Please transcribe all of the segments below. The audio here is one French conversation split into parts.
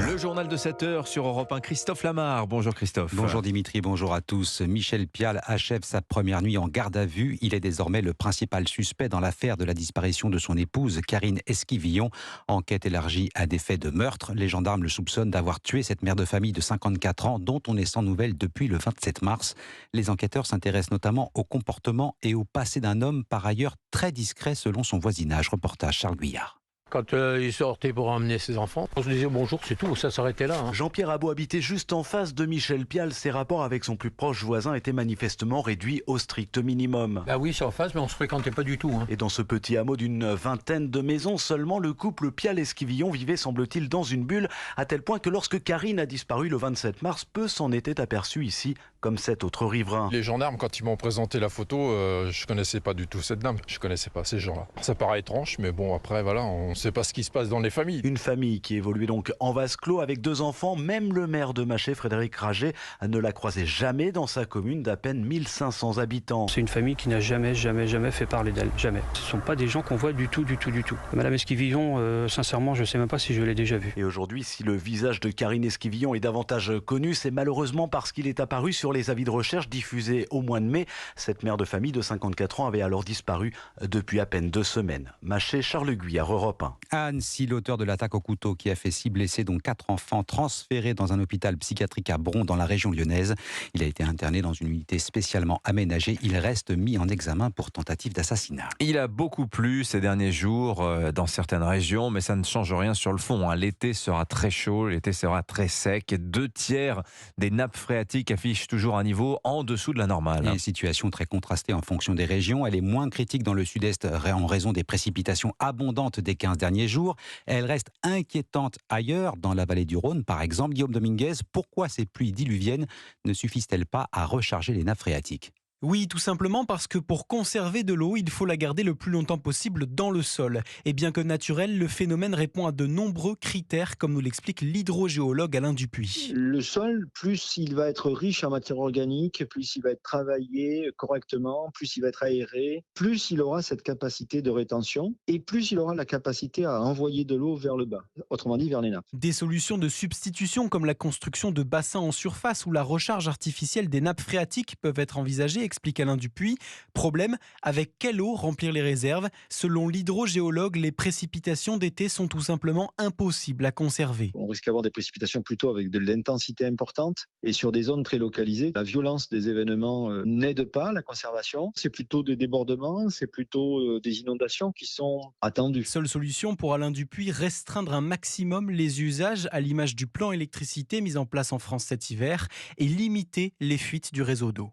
Le journal de 7 heures sur Europe 1, Christophe Lamar. Bonjour Christophe. Bonjour Dimitri, bonjour à tous. Michel Pial achève sa première nuit en garde à vue. Il est désormais le principal suspect dans l'affaire de la disparition de son épouse, Karine Esquivillon. Enquête élargie à des faits de meurtre. Les gendarmes le soupçonnent d'avoir tué cette mère de famille de 54 ans, dont on est sans nouvelles depuis le 27 mars. Les enquêteurs s'intéressent notamment au comportement et au passé d'un homme, par ailleurs très discret selon son voisinage. Reportage Charles Guyard. Quand il sortait pour emmener ses enfants, on se disait bonjour, c'est tout, ça s'arrêtait là. Jean-Pierre Abot habitait juste en face de Michel Pial. Ses rapports avec son plus proche voisin étaient manifestement réduits au strict minimum. Bah oui, c'est en face, mais on se fréquentait pas du tout. Et dans ce petit hameau d'une vingtaine de maisons, seulement le couple Pial-Esquivillon vivait, semble-t-il, dans une bulle, à tel point que lorsque Karine a disparu le 27 mars, peu s'en était aperçu ici, comme cet autre riverain. Les gendarmes, quand ils m'ont présenté la photo, je connaissais pas du tout cette dame, je connaissais pas ces gens-là. Ça paraît étrange, mais bon, après, voilà, on sait pas ce qui se passe dans les familles. Une famille qui évoluait donc en vase clos avec 2 enfants. Même le maire de Maché, Frédéric Raget, ne la croisait jamais dans sa commune d'à peine 1500 habitants. C'est une famille qui n'a jamais fait parler d'elle. Jamais. Ce ne sont pas des gens qu'on voit du tout. Madame Esquivillon, sincèrement, je ne sais même pas si je l'ai déjà vue. Et aujourd'hui, si le visage de Karine Esquivillon est davantage connu, c'est malheureusement parce qu'il est apparu sur les avis de recherche diffusés au mois de mai. Cette mère de famille de 54 ans avait alors disparu depuis à peine 2 semaines. Maché, Charles Guyard, Europe 1. À Annecy, l'auteur de l'attaque au couteau qui a fait 6 blessés, dont 4 enfants, transférés dans un hôpital psychiatrique à Bron, dans la région lyonnaise. Il a été interné dans une unité spécialement aménagée. Il reste mis en examen pour tentative d'assassinat. Il a beaucoup plu ces derniers jours dans certaines régions, mais ça ne change rien sur le fond. L'été sera très chaud, l'été sera très sec. 2 tiers des nappes phréatiques affichent toujours un niveau en dessous de la normale. Une situation très contrastée en fonction des régions. Elle est moins critique dans le sud-est en raison des précipitations abondantes des 15 derniers jours. Elle reste inquiétante ailleurs, dans la vallée du Rhône par exemple. Guillaume Dominguez, pourquoi ces pluies diluviennes ne suffisent-elles pas à recharger les nappes phréatiques ? Oui, tout simplement parce que pour conserver de l'eau, il faut la garder le plus longtemps possible dans le sol. Et bien que naturel, le phénomène répond à de nombreux critères, comme nous l'explique l'hydrogéologue Alain Dupuis. Le sol, plus il va être riche en matière organique, plus il va être travaillé correctement, plus il va être aéré, plus il aura cette capacité de rétention et plus il aura la capacité à envoyer de l'eau vers le bas, autrement dit vers les nappes. Des solutions de substitution comme la construction de bassins en surface ou la recharge artificielle des nappes phréatiques peuvent être envisagées, explique Alain Dupuis. Problème, avec quelle eau remplir les réserves ? Selon l'hydrogéologue, les précipitations d'été sont tout simplement impossibles à conserver. On risque d'avoir des précipitations plutôt avec de l'intensité importante et sur des zones très localisées. La violence des événements n'aide pas la conservation. C'est plutôt des débordements, c'est plutôt des inondations qui sont attendues. Seule solution pour Alain Dupuis, restreindre un maximum les usages à l'image du plan électricité mis en place en France cet hiver et limiter les fuites du réseau d'eau.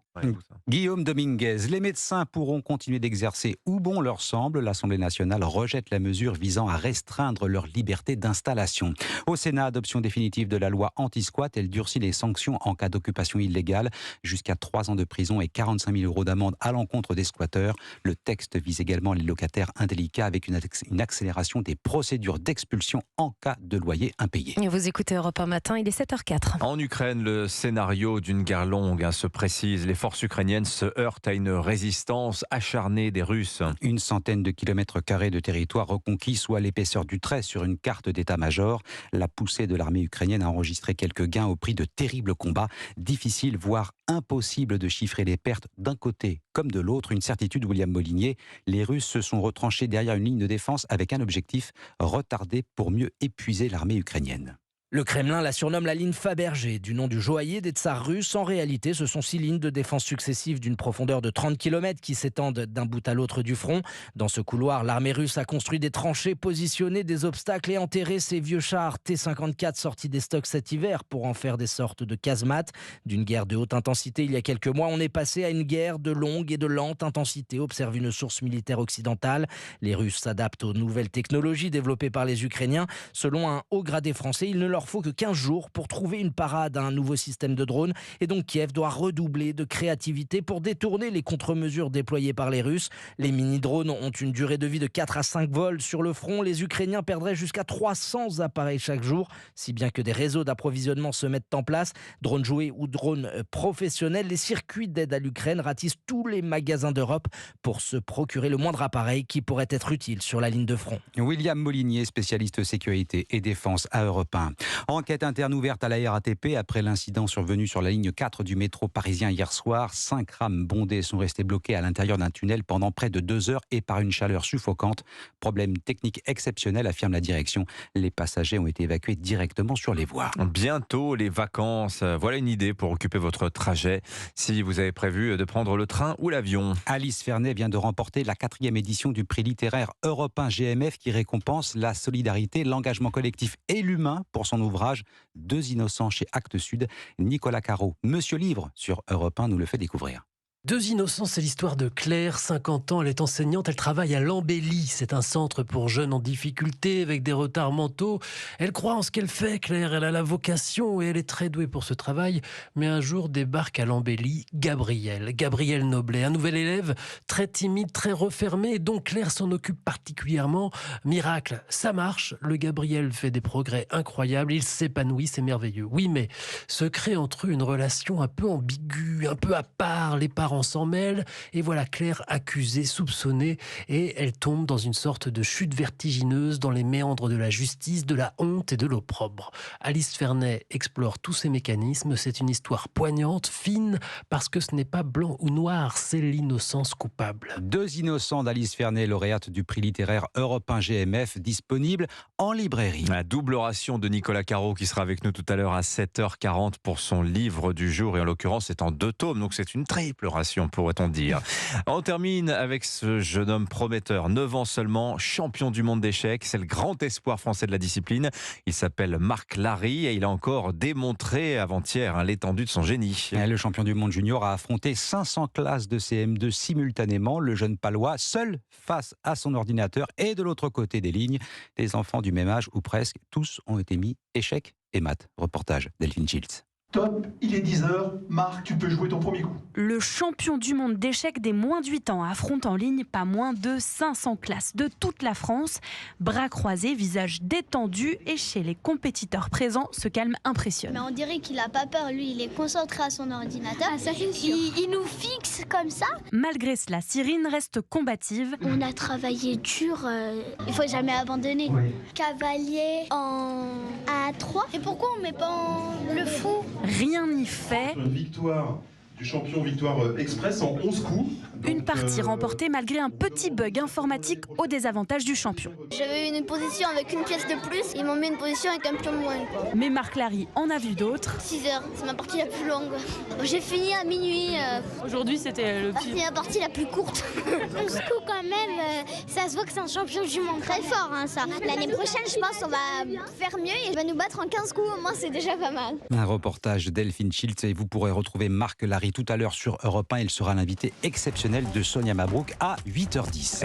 Guillaume Dominguez, les médecins pourront continuer d'exercer où bon leur semble. L'Assemblée nationale rejette la mesure visant à restreindre leur liberté d'installation. Au Sénat, adoption définitive de la loi anti-squat, elle durcit les sanctions en cas d'occupation illégale, jusqu'à 3 ans de prison et 45 000 € d'amende à l'encontre des squatteurs. Le texte vise également les locataires indélicats avec une accélération des procédures d'expulsion en cas de loyer impayé. Vous écoutez Europe 1 matin, il est 7h04. En Ukraine, le scénario d'une guerre longue se précise. Les forces ukrainiennes se heurtent à une résistance acharnée des Russes. Une centaine de kilomètres carrés de territoire reconquis, soit l'épaisseur du trait sur une carte d'état-major. La poussée de l'armée ukrainienne a enregistré quelques gains au prix de terribles combats. Difficile, voire impossible de chiffrer les pertes d'un côté comme de l'autre. Une certitude, William Molinier, les Russes se sont retranchés derrière une ligne de défense avec un objectif, retarder pour mieux épuiser l'armée ukrainienne. Le Kremlin la surnomme la ligne Fabergé, du nom du joaillier des tsars russes. En réalité, ce sont 6 lignes de défense successives d'une profondeur de 30 km qui s'étendent d'un bout à l'autre du front. Dans ce couloir, l'armée russe a construit des tranchées, positionné des obstacles et enterré ses vieux chars T-54 sortis des stocks cet hiver pour en faire des sortes de casemates. D'une guerre de haute intensité il y a quelques mois, on est passé à une guerre de longue et de lente intensité, observe une source militaire occidentale. Les Russes s'adaptent aux nouvelles technologies développées par les Ukrainiens. Selon un haut gradé français, il ne leur faut que 15 jours pour trouver une parade à un nouveau système de drone. Et donc Kiev doit redoubler de créativité pour détourner les contre-mesures déployées par les Russes. Les mini-drones ont une durée de vie de 4 à 5 vols sur le front. Les Ukrainiens perdraient jusqu'à 300 appareils chaque jour, si bien que des réseaux d'approvisionnement se mettent en place. Drones jouets ou drones professionnels, les circuits d'aide à l'Ukraine ratissent tous les magasins d'Europe pour se procurer le moindre appareil qui pourrait être utile sur la ligne de front. William Molinier, spécialiste sécurité et défense à Europe 1. Enquête interne ouverte à la RATP après l'incident survenu sur la ligne 4 du métro parisien hier soir. 5 rames bondées sont restées bloquées à l'intérieur d'un tunnel pendant près de 2 heures et par une chaleur suffocante. Problème technique exceptionnel, affirme la direction. Les passagers ont été évacués directement sur les voies. Bientôt les vacances. Voilà une idée pour occuper votre trajet si vous avez prévu de prendre le train ou l'avion. Alice Fernet vient de remporter la 4e édition du prix littéraire Europe 1 GMF qui récompense la solidarité, l'engagement collectif et l'humain pour son ouvrage 2 innocents chez Actes Sud. Nicolas Caro, Monsieur Livre sur Europe 1 nous le fait découvrir. 2 innocents, c'est l'histoire de Claire, 50 ans, elle est enseignante, elle travaille à l'Embellie. C'est un centre pour jeunes en difficulté, avec des retards mentaux. Elle croit en ce qu'elle fait, Claire, elle a la vocation et elle est très douée pour ce travail. Mais un jour débarque à l'Embellie Gabriel Noblet, un nouvel élève très timide, très refermé, dont Claire s'en occupe particulièrement. Miracle, ça marche, le Gabriel fait des progrès incroyables, il s'épanouit, c'est merveilleux. Oui, mais se crée entre eux une relation un peu ambiguë, un peu à part, les parents s'en mêlent, et voilà Claire accusée, soupçonnée, et elle tombe dans une sorte de chute vertigineuse dans les méandres de la justice, de la honte et de l'opprobre. Alice Fernet explore tous ces mécanismes, c'est une histoire poignante, fine, parce que ce n'est pas blanc ou noir, c'est l'innocence coupable. 2 innocents d'Alice Fernet, lauréate du prix littéraire Europe 1 GMF, disponible en librairie. La double ration de Nicolas Caro qui sera avec nous tout à l'heure à 7h40 pour son livre du jour, et en l'occurrence c'est en 2 tomes, donc c'est une triple ration, pourrait-on dire. On termine avec ce jeune homme prometteur, 9 ans seulement, champion du monde d'échecs. C'est le grand espoir français de la discipline. Il s'appelle Marc Larry et il a encore démontré avant-hier l'étendue de son génie. Le champion du monde junior a affronté 500 classes de CM2 simultanément. Le jeune Palois, seul face à son ordinateur, et de l'autre côté des lignes, des enfants du même âge ou presque, tous ont été mis échecs et maths. Reportage Delphine Schiltz. Top, il est 10h, Marc, tu peux jouer ton premier coup. Le champion du monde d'échecs des moins de 8 ans affronte en ligne pas moins de 500 classes de toute la France. Bras croisés, visage détendu, et chez les compétiteurs présents, ce calme impressionne. Mais on dirait qu'il a pas peur, lui, il est concentré à son ordinateur. Ah, ça c'est sûr. Il nous fixe comme ça. Malgré cela, Cyrine reste combative. On a travaillé dur, il faut jamais abandonner. Oui. Cavalier en A3. Et pourquoi on met pas en le fou? Rien n'y fait. Une victoire du champion, victoire express en 11 coups. Une partie remportée malgré un petit bug informatique au désavantage du champion. J'avais une position avec une pièce de plus, ils m'ont mis une position avec un pion de moins, quoi. Mais Marc Larry en a vu d'autres. 6 heures, c'est ma partie la plus longue. J'ai fini à minuit. Aujourd'hui, c'était le c'est la partie la plus courte. 11 coups quand même, ça se voit que c'est un champion du monde. Très fort, hein, ça. L'année prochaine, je pense, on va faire mieux et il va nous battre en 15 coups. Au moins, c'est déjà pas mal. Un reportage Delphine Schiltz, et vous pourrez retrouver Marc Larry tout à l'heure sur Europe 1. Il sera l'invité exceptionnel de Sonia Mabrouk à 8h10.